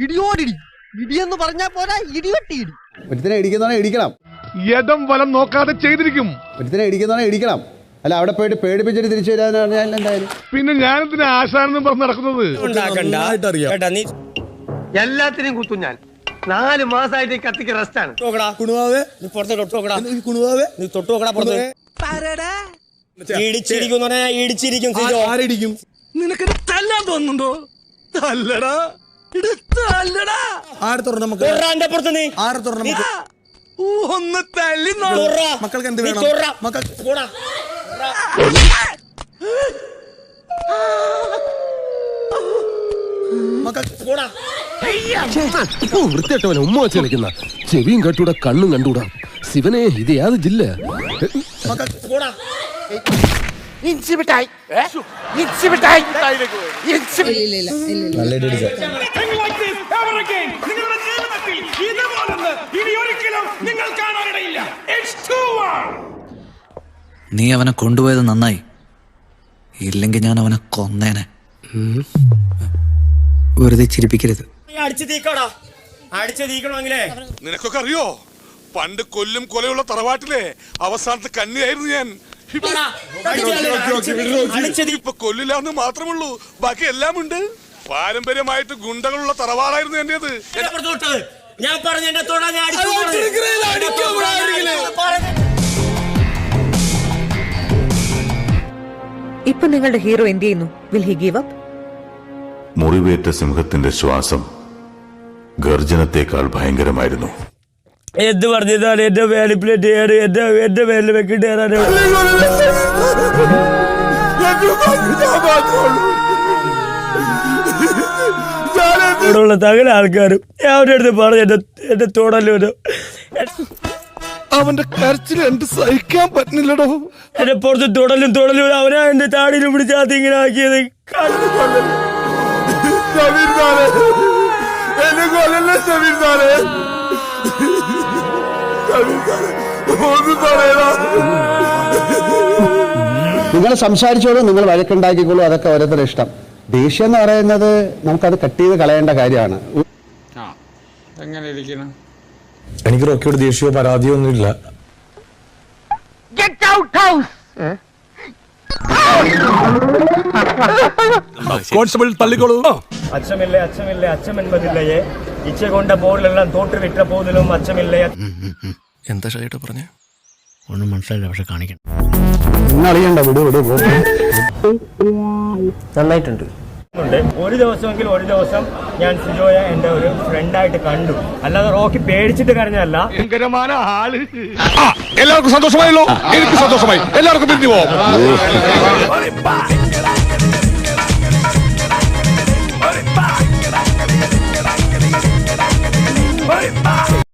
ഇടിയോടിടി ഇടിയെന്ന് പറഞ്ഞാ പോരാ, ഇടിവെട്ടി ഇടി. ഒരുത്തിനെ ഇടിക്കുന്നവനെ ഇടിക്കണം, യഥം വലം നോക്കാതെ ചെയ്തിരിക്കും. ഒരുത്തിനെ ഇടിക്കുന്നവനെ ഇടിക്കണം. അല്ല അവിടെ പോയിട്ട് പേടിപ്പിച്ചിട്ട് തിരിച്ചു വരാന്ന് പറഞ്ഞാൽ എന്തായാലും. പിന്നെ ഞാനെന്തിനാ ആശാനെന്ന് പറഞ്ഞ് നടക്കുന്നത്? എല്ലാത്തിനെയും കുത്തും ഞാൻ. 4 മാസമായിട്ട് കത്തിക്ക് റെസ്റ്റാണ്. നിനക്ക് തല്ലാൻ തോന്നുന്നുണ്ടോ? തല്ലടാ, ഒന്ന് തല്ലി മക്കൾക്ക് എന്ത് വേണം? വൃത്തിയായിട്ടവനെ ഉമ്മ വെച്ച് കളിക്കുന്ന ചെവിയും കെട്ടൂടാ കണ്ണും കണ്ടൂടാ. ശിവനെ ഇത് യാത് ജില്ല. നീ അവനെ കൊണ്ടുപോയത് നന്നായി, ഇല്ലെങ്കിൽ ഞാൻ അവനെ കൊന്നേനെ. വെറുതെ ചിരിപ്പിക്കരുത്. നിനക്കൊക്കെ അറിയോ, പണ്ട് കൊല്ലും കൊലയുള്ള തറവാട്ടിലെ അവസാനത്തെ കന്നിയായിരുന്നു ഞാൻ. ഇപ്പൊ കൊല്ലില്ലാന്ന് മാത്രമുള്ളൂ, ബാക്കി എല്ലാം ഉണ്ട്. പാരമ്പര്യമായിട്ട് ഗുണ്ടകളുള്ള തറവാടായിരുന്നു എന്റേത്. ഇപ്പൊ നിങ്ങളുടെ ഹീറോ എന്ത് ചെയ്യുന്നു? Will he give up? മുറിവേറ്റ സിംഹത്തിന്റെ ശ്വാസം ഗർജനത്തെക്കാൾ ഭയങ്കരമായിരുന്നു. എന്ത് പറഞ്ഞാൽ എന്റെ വേലിപ്പിലേറ്റ് എന്റെ വേലിൽ വെക്കിട്ടേറാൻ ഇവിടെയുള്ള സകല ആൾക്കാരും അവരുടെ അടുത്ത് പറഞ്ഞു എന്റെ തോടല്ലോ. അവന്റെ കരച്ചിൽ എന്ത് സഹിക്കാൻ പറ്റുന്നില്ലടോ. എന്നെ പുറത്ത് തുടലും അവനാ എന്റെ താടിയിലും പിടിച്ചാത്തി ഇങ്ങനെ ആക്കിയത്. നിങ്ങൾ സംസാരിച്ചോളൂ, നിങ്ങൾ വഴക്കുണ്ടാക്കിക്കോളൂ, അതൊക്കെ ഓരോരുത്തരുടെ ഇഷ്ടം. ദേഷ്യം എന്ന് പറയുന്നത് നമുക്കത് കട്ട് ചെയ്ത് കളയേണ്ട കാര്യമാണ്. എനിക്ക് റോക്കിയോട് ദേഷ്യമോ പരാതിയോ ഒന്നുമില്ല. കോൺസ്റ്റബിൾ തള്ളിക്കോളൂ. അച്ഛമില്ലേ അച്ഛമില്ലേ അച്ഛമെன்பതില്ലയെ ഇച്ഛ കൊണ്ട ബോർഡിലെല്ലാം തോട്ട് വിട്ട പോതിലും അച്ഛമില്ലേ. എന്താ ഷൈട്ട് പറഞ്ഞേ? ഒന്നും മനസ്സിലായില്ല, പക്ഷെ കാണിക്കണം. നന്നായിട്ടുണ്ട്. ഒരു ദിവസമെങ്കിൽ ഒരു ദിവസം ഞാൻ സിജോയെ എന്റെ ഒരു ഫ്രണ്ടായിട്ട് കണ്ടു, അല്ലാതെ റോക്കി പേടിച്ചിട്ട് കരഞ്ഞല്ല. ഭയങ്കരമായ ആള്. എല്ലാവർക്കും സന്തോഷമായല്ലോ? എനിക്ക് സന്തോഷമായി. എല്ലാവർക്കും പിരിഞ്ഞു പോവാം.